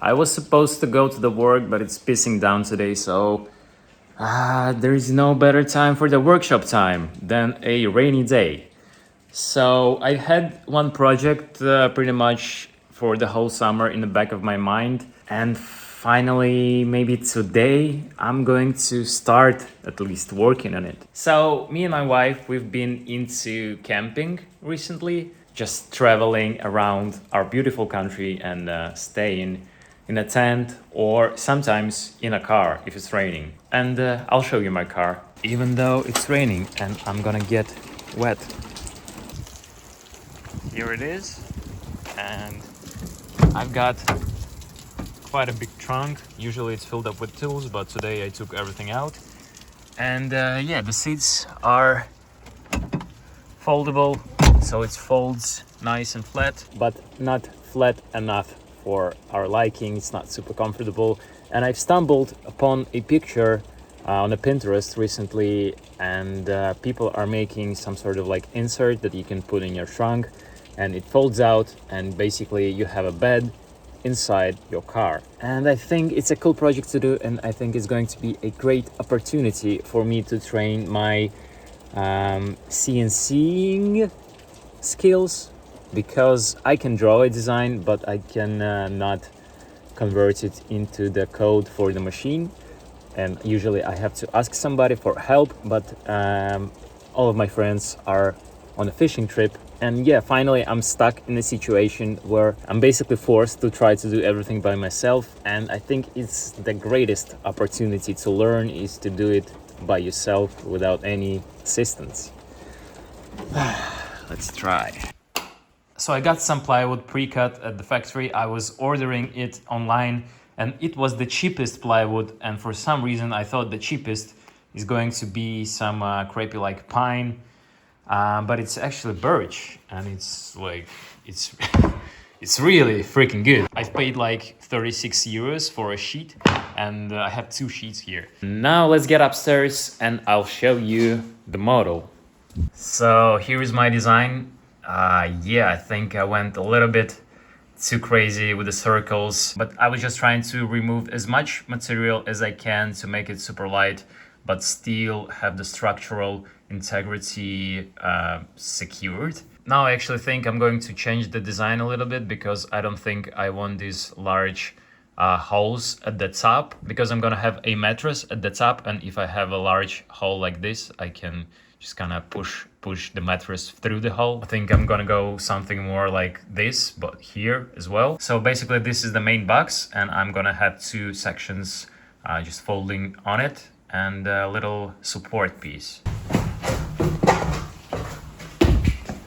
I was supposed to go to the work, but it's pissing down today, so there is no better time for the workshop time than a rainy day. So I had one project pretty much for the whole summer in the back of my mind, and finally, maybe today, I'm going to start at least working on it. So me and my wife, we've been into camping recently, just traveling around our beautiful country and staying in a tent or sometimes in a car if it's raining. And I'll show you my car, even though it's raining and I'm gonna get wet. Here it is, and I've got quite a big trunk. Usually it's filled up with tools, but today I took everything out. And yeah, the seats are foldable, so it folds nice and flat, but not flat enough for our liking. It's not super comfortable. And I've stumbled upon a picture on a Pinterest recently, and people are making some sort of like insert that you can put in your trunk, and it folds out, and basically you have a bed inside your car. And I think it's a cool project to do, and I think it's going to be a great opportunity for me to train my CNCing skills, because I can draw a design, but I can not convert it into the code for the machine, and usually I have to ask somebody for help, but all of my friends are on a fishing trip. And yeah, finally I'm stuck in a situation where I'm basically forced to try to do everything by myself, and I think it's the greatest opportunity to learn is to do it by yourself without any assistance. Let's try. So I got some plywood pre-cut at the factory. I was ordering it online and it was the cheapest plywood, and for some reason I thought the cheapest is going to be some crappy like pine. But it's actually birch, and it's like it's it's really freaking good. I've paid like 36 euros for a sheet, and I have 2 sheets here. Now let's get upstairs and I'll show you the model. So here is my design. Yeah, I think I went a little bit too crazy with the circles, but I was just trying to remove as much material as I can to make it super light, but still have the structural integrity secured. Now I actually think I'm going to change the design a little bit, because I don't think I want these large holes at the top, because I'm gonna have a mattress at the top, and if I have a large hole like this, I can just kind of push the mattress through the hole. I think I'm gonna go something more like this, but here as well. So basically this is the main box, and I'm gonna have 2 sections just folding on it, and a little support piece.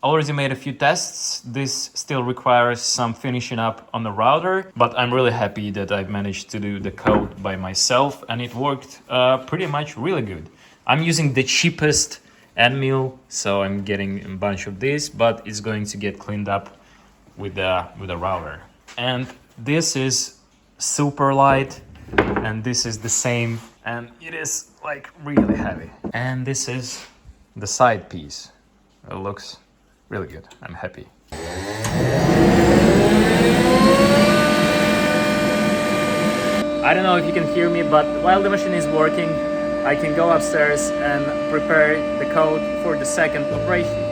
Already made a few tests. This still requires some finishing up on the router, but I'm really happy that I've managed to do the code by myself, and it worked pretty much really good. I'm using the cheapest end mill, so I'm getting a bunch of this, but it's going to get cleaned up with the router. And this is super light, and this is the same, and it is like really heavy. And this is the side piece. It looks really good. I'm happy. I don't know if you can hear me, but while the machine is working, I can go upstairs and prepare the code for the second operation.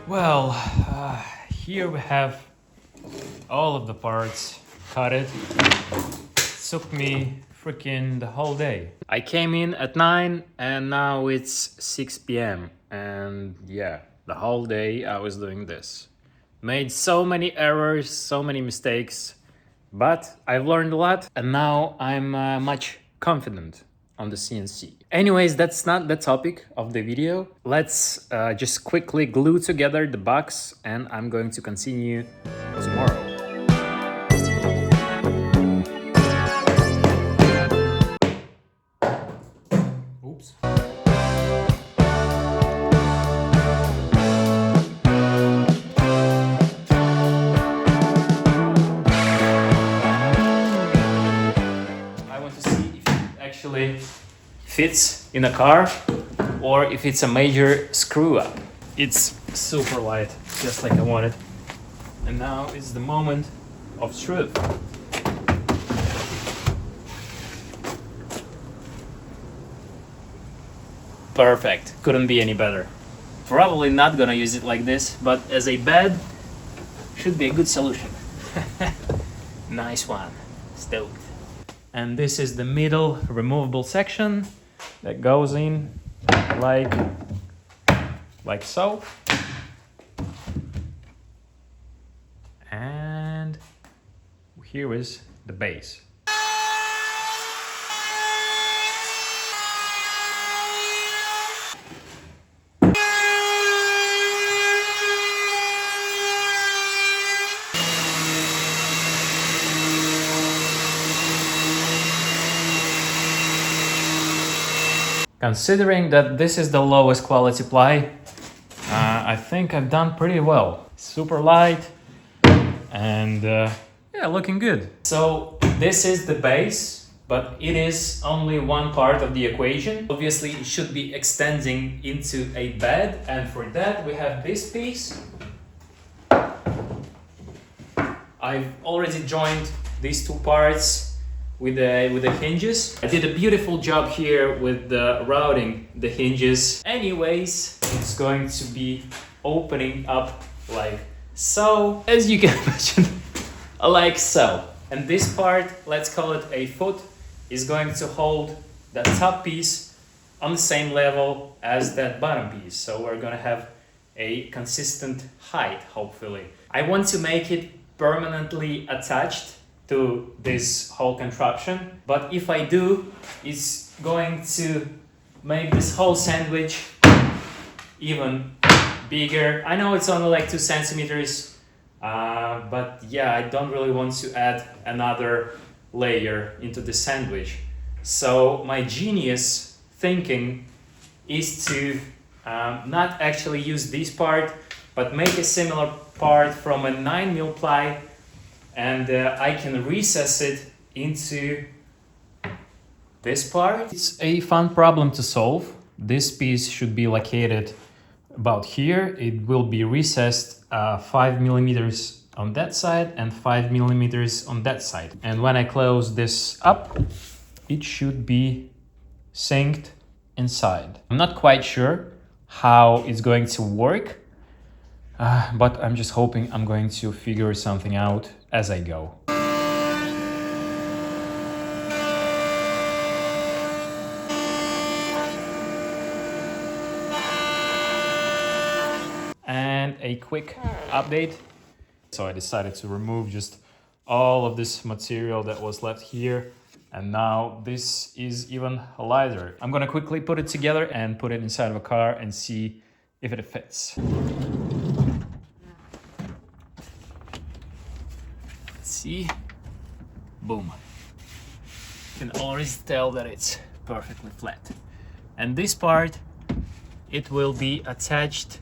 Well, here we have all of the parts cut. It took me freaking the whole day. I came in at 9 and now it's 6 p.m. and yeah, the whole day I was doing this. Made so many errors, so many mistakes, But I've learned a lot and now I'm much confident on the CNC. Anyways, that's not the topic of the video. Let's just quickly glue together the box and I'm going to continue tomorrow. Oops. Actually fits in a car or if it's a major screw up. It's super light, just like I wanted. And now is the moment of truth. Perfect, couldn't be any better. Probably not gonna use it like this, but as a bed, should be a good solution. Nice one, stoked. And this is the middle removable section that goes in like so. And here is the base. Considering that this is the lowest quality ply, I think I've done pretty well. Super light and yeah, looking good. So this is the base, but it is only one part of the equation. Obviously, it should be extending into a bed, and for that we have this piece. I've already joined these two parts with the hinges. I did a beautiful job here with the routing the hinges. Anyways, it's going to be opening up like so, as you can imagine, like so. And this part, let's call it a foot, is going to hold the top piece on the same level as that bottom piece. So we're gonna have a consistent height, hopefully. I want to make it permanently attached to this whole contraption, but if I do, it's going to make this whole sandwich even bigger. I know it's only like 2 centimeters, but yeah, I don't really want to add another layer into the sandwich. So my genius thinking is to not actually use this part, but make a similar part from a 9mm ply, and I can recess it into this part. It's a fun problem to solve. This piece should be located about here. It will be recessed 5mm on that side and 5mm on that side. And when I close this up, it should be synced inside. I'm not quite sure how it's going to work, but I'm just hoping I'm going to figure something out as I go. And a quick update. So I decided to remove just all of this material that was left here, and now this is even lighter. I'm gonna quickly put it together and put it inside of a car and see if it fits. See? Boom. You can already tell that it's perfectly flat. And this part, it will be attached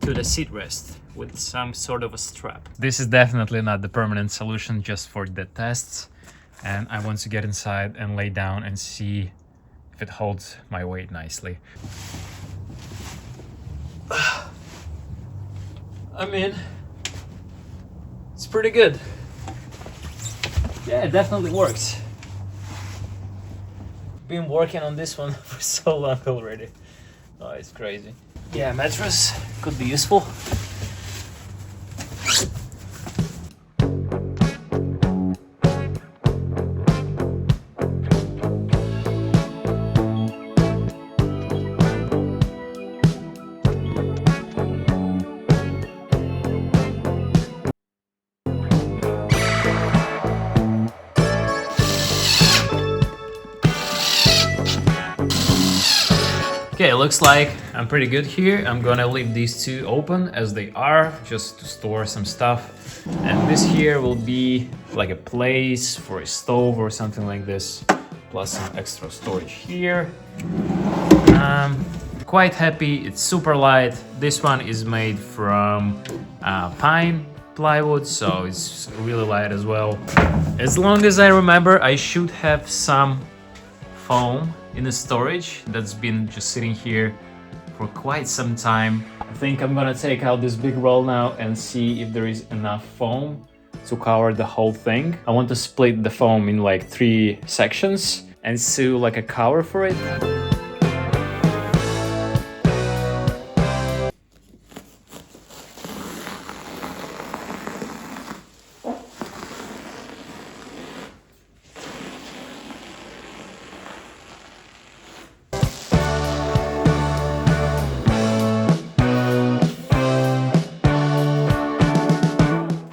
to the seat rest with some sort of a strap. This is definitely not the permanent solution, just for the tests. And I want to get inside and lay down and see if it holds my weight nicely. I mean, it's pretty good. Yeah, it definitely works. Been working on this one for so long already. Oh, it's crazy. Yeah, mattress could be useful. Okay, looks like I'm pretty good here. I'm gonna leave these two open as they are, just to store some stuff. And this here will be like a place for a stove or something like this, plus some extra storage here. Quite happy, it's super light. This one is made from pine plywood, so it's really light as well. As long as I remember, I should have some foam in the storage that's been just sitting here for quite some time. I think I'm gonna take out this big roll now and see if there is enough foam to cover the whole thing. I want to split the foam in like 3 sections and sew like a cover for it.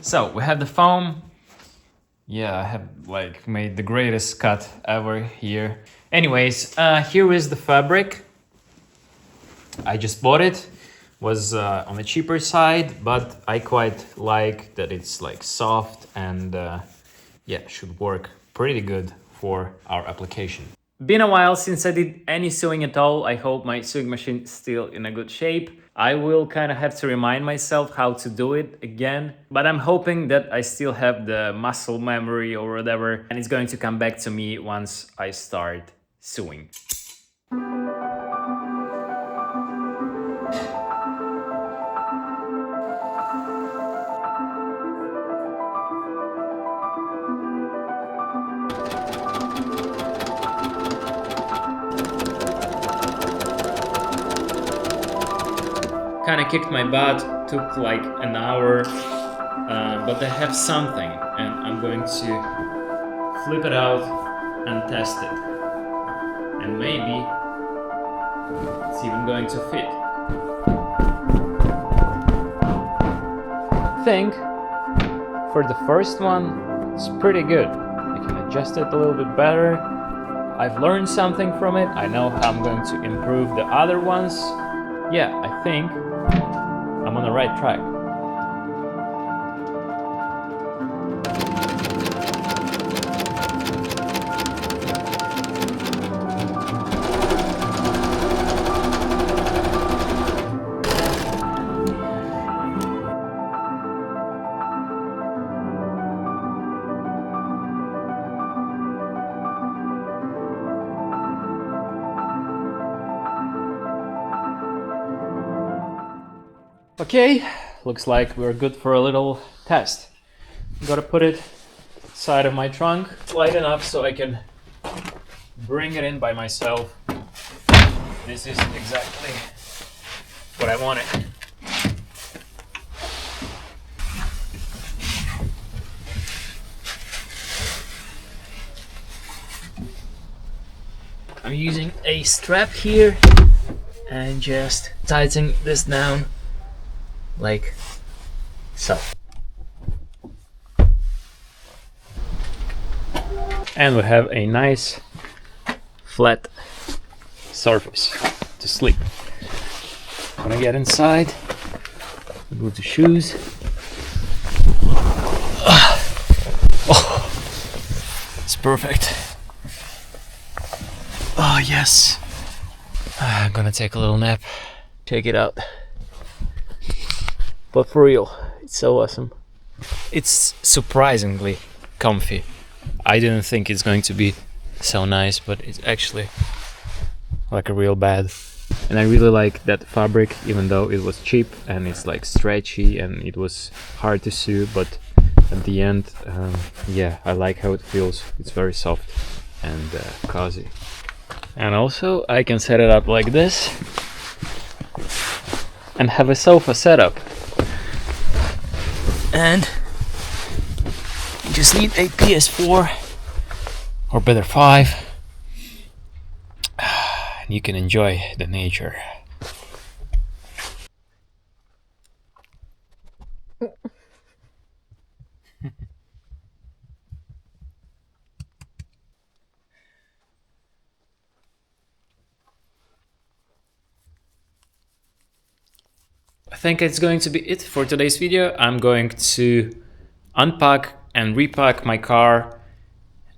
So we have the foam. Yeah, I have like made the greatest cut ever here. Anyways, here is the fabric. I just bought it. Was on the cheaper side, but I quite like that it's like soft and yeah, should work pretty good for our application. Been a while since I did any sewing at all. I hope my sewing machine is still in a good shape. I will kind of have to remind myself how to do it again, but I'm hoping that I still have the muscle memory or whatever, and it's going to come back to me once I start sewing. Kind of kicked my butt, took like an hour, but I have something and I'm going to flip it out and test it. And maybe it's even going to fit. I think for the first one, it's pretty good. I can adjust it a little bit better. I've learned something from it. I know how I'm going to improve the other ones. Yeah, I think I'm on the right track. Okay, looks like we're good for a little test. Gotta put it side of my trunk, light enough so I can bring it in by myself. This is exactly what I wanted. I'm using a strap here and just tighten this down like so. And we have a nice flat surface to sleep. When I get inside, remove the shoes. Oh, it's perfect. Oh yes. I'm gonna take a little nap, check it out. But for real, it's so awesome. It's surprisingly comfy. I didn't think it's going to be so nice, but it's actually like a real bed. And I really like that fabric, even though it was cheap and it's like stretchy and it was hard to sew, but at the end, yeah, I like how it feels. It's very soft and cozy. And also I can set it up like this and have a sofa setup. And you just need a PS4 or better 5 and you can enjoy the nature. think it's going to be it for today's video. I'm going to unpack and repack my car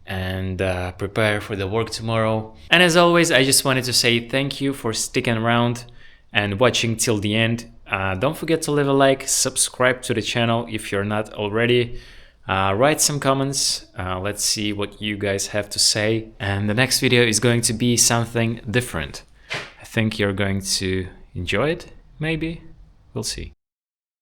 and prepare for the work tomorrow. And as always, I just wanted to say thank you for sticking around and watching till the end. Don't forget to leave a like, subscribe to the channel if you're not already. Write some comments. Let's see what you guys have to say. And the next video is going to be something different. I think you're going to enjoy it, maybe. We'll see.